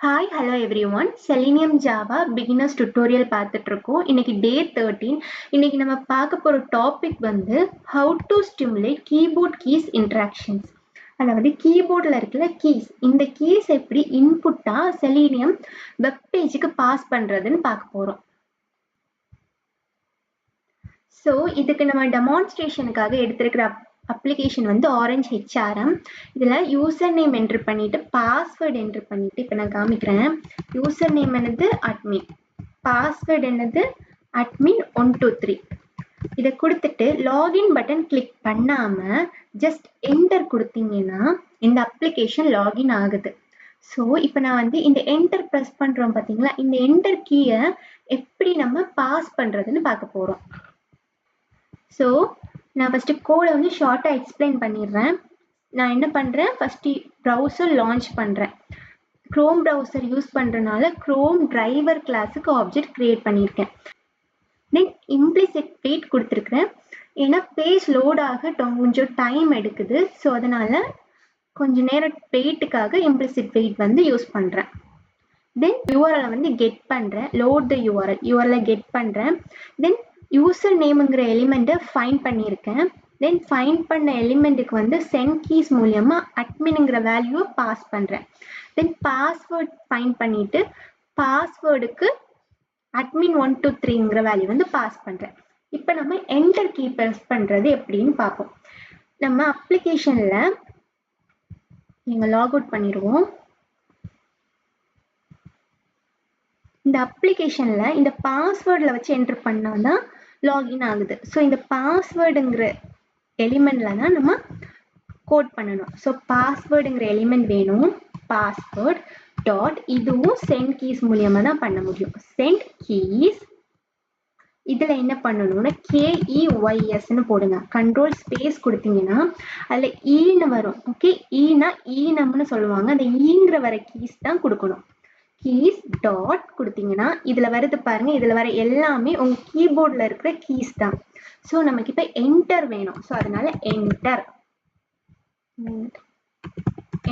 Hi hello everyone. Selenium Java beginners tutorial பார்த்துட்டு இருக்கோம். இன்னைக்கு டே 13. இன்னைக்கு நம்ம பார்க்க போகிற டாபிக் வந்து how to stimulate keyboard keys interactions. அதாவது கீபோர்டில் இருக்கிற கீஸ், இந்த கீஸ் எப்படி இன்புட்டாக செலினியம் வெப் பேஜுக்கு பாஸ் பண்ணுறதுன்னு பார்க்க போகிறோம். ஸோ இதுக்கு நம்ம டெமான்ஸ்ட்ரேஷனுக்காக எடுத்திருக்கிற அப்ளிகேஷன் வந்து ஆரஞ்ச் ஹெச்ஆர்எம். இதில் யூசர் நேம் என்ட்ரு பண்ணிவிட்டு பாஸ்வேர்டு என்ட்ரு பண்ணிவிட்டு இப்போ நான் காமிக்கிறேன். யூசர் நேம் என்னது அட்மின், பாஸ்வேர்டு என்னது அட்மின் 123. இதை கொடுத்துட்டு லாகின் பட்டன் கிளிக் பண்ணாமல் ஜஸ்ட் என்டர் கொடுத்தீங்கன்னா இந்த அப்ளிகேஷன் லாகின் ஆகுது. ஸோ இப்போ நான் வந்து இந்த என்டர் ப்ரெஸ் பண்ணுறோம் பார்த்தீங்களா, இந்த என்டர் கீயை எப்படி நம்ம பாஸ் பண்ணுறதுன்னு பார்க்க போகிறோம். ஸோ நான் ஃபஸ்ட்டு கோடை வந்து ஷார்ட்டாக எக்ஸ்பிளைன் பண்ணிடுறேன். நான் என்ன பண்ணுறேன், ஃபஸ்ட்டு ப்ரௌசர் லான்ச் பண்ணுறேன். க்ரோம் ப்ரௌசர் யூஸ் பண்ணுறதுனால க்ரோம் டிரைவர் கிளாஸுக்கு ஆப்ஜெக்ட் க்ரியேட் பண்ணியிருக்கேன். தென் இம்ப்ளிசிட் வெயிட் கொடுத்துருக்குறேன். ஏன்னா பேஜ் லோட் ஆக கொஞ்சம் டைம் எடுக்குது. ஸோ அதனால் கொஞ்சம் நேரம் வெயிட்டுக்காக இம்ப்ளிசிட் வெயிட் வந்து யூஸ் பண்ணுறேன். தென் யூஆர்எல் வந்து கெட் பண்ணுறேன். லோட் த யூஆர்எலை கெட் பண்ணுறேன். தென் யூசர் நேமுங்கிற எலிமெண்ட்டை ஃபைண்ட் பண்ணியிருக்கேன். தென் ஃபைண்ட் பண்ண எலிமெண்ட்டுக்கு வந்து சென்ட் கீஸ் மூலியமாக அட்மினுங்கிற வேல்யூவை பாஸ் பண்ணுறேன். தென் பாஸ்வேர்ட் ஃபைண்ட் பண்ணிவிட்டு பாஸ்வேர்டுக்கு அட்மின் 123ங்கிற வேல்யூ வந்து பாஸ் பண்ணுறேன். இப்போ நம்ம என்டர் கீ ப்ரெஸ் பண்ணுறது எப்படின்னு பார்ப்போம். நம்ம அப்ளிகேஷனில் நீங்கள் லாக் அவுட் பண்ணிடுவோம். இந்த அப்ளிகேஷனில் இந்த பாஸ்வேர்டில் வச்சு என்ட்ரு பண்ணால் தான் லாகின் ஆகுது. ஸோ இந்த பாஸ்வேர்டுங்கிற எலிமெண்ட்டில் தான் நம்ம கோட் பண்ணணும். ஸோ பாஸ்வேர்டுங்கிற எலிமெண்ட் வேணும். பாஸ்வேர்ட் டாட், இதுவும் சென்ட் கீஸ் மூலியமாக தான் பண்ண முடியும். சென்ட் கீஸ் இதில் என்ன பண்ணணும்னா KEYSன்னு போடுங்க. கண்ட்ரோல் ஸ்பேஸ் கொடுத்தீங்கன்னா அதில் ஈன்னு வரும். ஓகே, ஈனா ஈனம்னு சொல்லுவாங்க. அந்த ஈங்கிற வர கீஸ் தான் கொடுக்கணும். கீஸ் டாட் கொடுத்தீங்கன்னா இதில் வருது பாருங்க, இதில் வர எல்லாமே உங்கள் கீபோர்டில் இருக்கிற கீஸ் தான். ஸோ நமக்கு இப்போ என்டர் வேணும். ஸோ அதனால என்டர்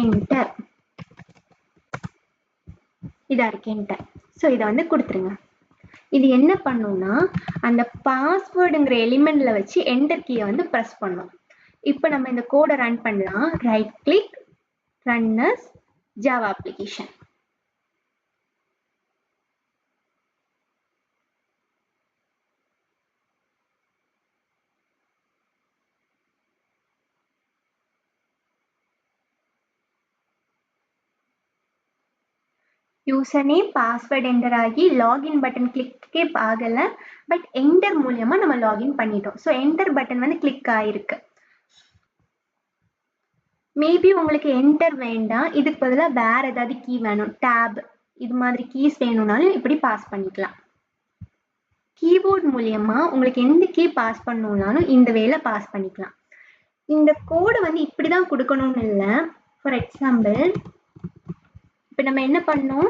என்டர் இதா இருக்கு என்டர். ஸோ இதை வந்து கொடுத்துருங்க. இது என்ன பண்ணும்னா அந்த பாஸ்வேர்டுங்கிற எலிமெண்ட்ல வச்சு என்டர் கீயை வந்து ப்ரெஸ் பண்ணும். இப்போ நம்ம இந்த கோடை ரன் பண்ணலாம். Right click, run as Java application. User name password enter ஆகி லாகின் பட்டன் கிளிக்கே ஆகலை. பட் என்டர் மூலியமா நம்ம லாகின் பண்ணிட்டோம். ஸோ என்டர் பட்டன் வந்து கிளிக் ஆயிருக்கு. மேபி உங்களுக்கு என்டர் வேண்டாம், இதுக்கு பதிலாக வேற ஏதாவது கீ வேணும், டேப் இது மாதிரி கீஸ் வேணும்னாலும் இப்படி பாஸ் பண்ணிக்கலாம். கீபோர்ட் மூலியமா உங்களுக்கு எந்த கீ பாஸ் பண்ணணும்னாலும் இந்த வேலை பாஸ் பண்ணிக்கலாம். இந்த கோடை வந்து இப்படிதான் கொடுக்கணும்னு இல்லை. ஃபார் எக்ஸாம்பிள் இப்போ நம்ம என்ன பண்ணோம்,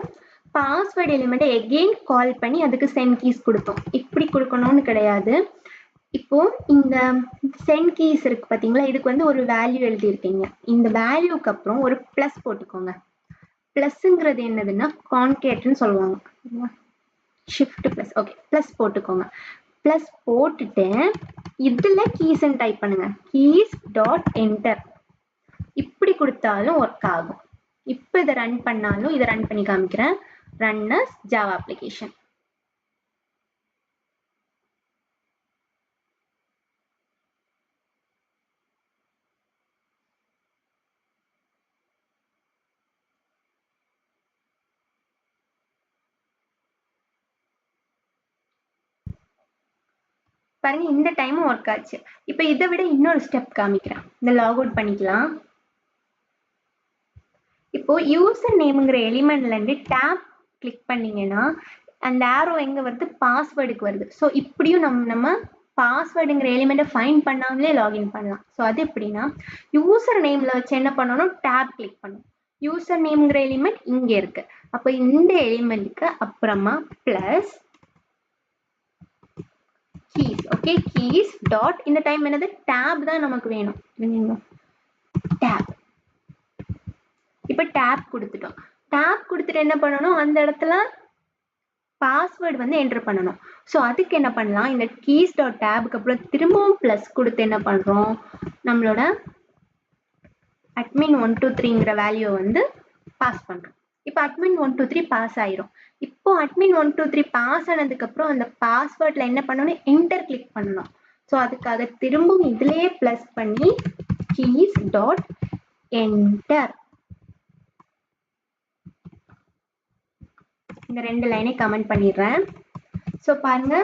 பாஸ்வேர்டு எலிமெண்ட்டை எகெயின் கால் பண்ணி அதுக்கு சென்ட் கீஸ் கொடுத்தோம். இப்படி கொடுக்கணும்னு கிடையாது. இப்போ இந்த சென்ட் கீஸ் இருக்கு பார்த்தீங்களா, இதுக்கு வந்து ஒரு வேல்யூ எழுதியிருக்கீங்க. இந்த வேல்யூக்கு அப்புறம் ஒரு ப்ளஸ் போட்டுக்கோங்க. ப்ளஸ்ங்கிறது என்னதுன்னா கான்கேட்னு சொல்லுவாங்க. Shift plus. ஓகே, ப்ளஸ் போட்டுக்கோங்க. ப்ளஸ் போட்டுட்டு இதில் கீஸ்ன்னு டைப் பண்ணுங்க. Keys dot enter. இப்படி கொடுத்தாலும் ஒர்க் ஆகும். இப்போ இதை ரன் பண்ணாலும், இதை ரன் பண்ணி காமிக்கிறேன். Run as Java application. பாருங்க, இந்த டைமும் ஒர்க் ஆச்சு. இப்போ இதை விட இன்னொரு ஸ்டெப் காமிக்கிறேன். இந்த லாக் அவுட் பண்ணிக்கலாம். இப்போ யூசர் நேமுங்கிற எலிமெண்ட்ல இருந்து டேப் கிளிக் பண்ணீங்கன்னா அந்த ஆரோ எங்க வருது, பாஸ்வேர்டுக்கு வருது. ஸோ இப்படியும் நம்ம பாஸ்வேர்டுங்கிற எலிமெண்ட்டை ஃபைண்ட் பண்ணாமலே லாகின் பண்ணலாம். ஸோ அது எப்படின்னா யூசர் நேம்ல வச்சு என்ன பண்ணணும், டேப் கிளிக் பண்ணணும். யூசர் நேம்ங்கிற எலிமெண்ட் இங்கே இருக்கு. அப்போ இந்த எலிமெண்ட்டுக்கு அப்புறமா plus keys. Okay, keys dot, இந்த டைம் என்னது டேப் தான் நமக்கு வேணும். டேப். இப்போ டேப் கொடுத்துட்டோம். டேப் கொடுத்துட்டு என்ன பண்ணணும், அந்த இடத்துல பாஸ்வேர்டு வந்து என்டர் பண்ணணும். ஸோ அதுக்கு என்ன பண்ணலாம், இந்த கீஸ் டாட் டேபுக்கு அப்புறம் திரும்பவும் ப்ளஸ் கொடுத்து என்ன பண்ணுறோம், நம்மளோட admin 123ங்கிற வேல்யூ வந்து பாஸ் பண்ணுறோம். இப்போ admin 123 பாஸ் ஆயிரும். இப்போ admin 123 பாஸ் ஆனதுக்கு அப்புறம் அந்த பாஸ்வேர்ட்ல என்ன பண்ணணும், என்டர் கிளிக் பண்ணணும். ஸோ அதுக்காக திரும்பவும் இதுலயே ப்ளஸ் பண்ணி keys டாட் என்டர் இந்த 2 லைனை கமெண்ட் பண்ணிடுறேன். ஸோ பாருங்க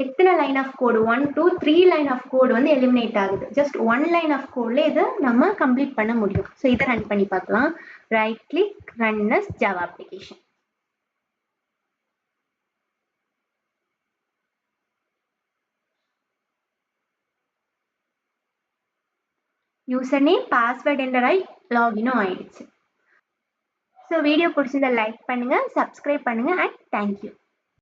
எத்தனை line of code, 1 2 3 line of code வந்து எலிமினேட் ஆகுது. ஜஸ்ட் 1 லைன் ஆஃப் கோட்ல இதை நம்ம கம்ப்ளீட் பண்ண முடியும். ஸோ இதை ரன் பண்ணி பார்க்கலாம். Right click, run as Java application. User name password enter ஆகி லாகினும் ஆயிடுச்சு. ஸோ வீடியோ பிடிச்சிருந்தா லைக் பண்ணுங்க, சப்ஸ்கிரைப் பண்ணுங்க அண்ட் தேங்க்யூ.